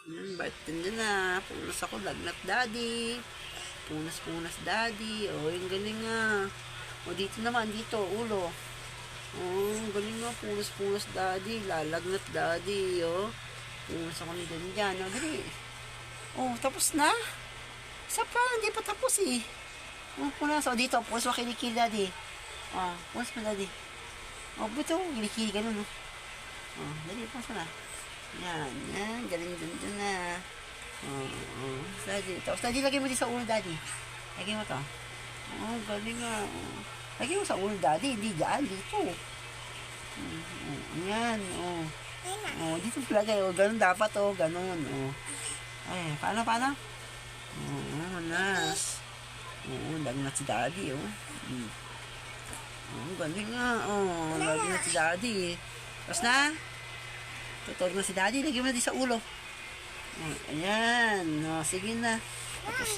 Ba't na na? Punas ako, lagnat daddy. Punas daddy. O, yung galing nga. O, dito naman, dito, ulo. O, yung galing nga, punas daddy. Lalagnat daddy, o. Punas ako ni daddy dyan. O, dali. O, tapos na? Isa pa, hindi pa tapos eh. O, punas. O, dito, punas mo kilikili daddy. O, punas mo daddy. O, buto, kilikili ganun, o. O, dali, punas mo na. Yan, galing dun na. Daddy. Tapos, daddy, lagay mo din sa ulo, daddy. Lagay mo to. Galing nga. Lagay mo sa ulo, daddy. Hindi dyan, dito. Yan, dito lagay, ganun dapat, ganun, Ay, paano? Nas. Lagnat si daddy, galing nga, lagnat si daddy. Tapos na? Tutulog na si daddy, lagyan mo na din sa ulo. Ayan, sige na. Tapos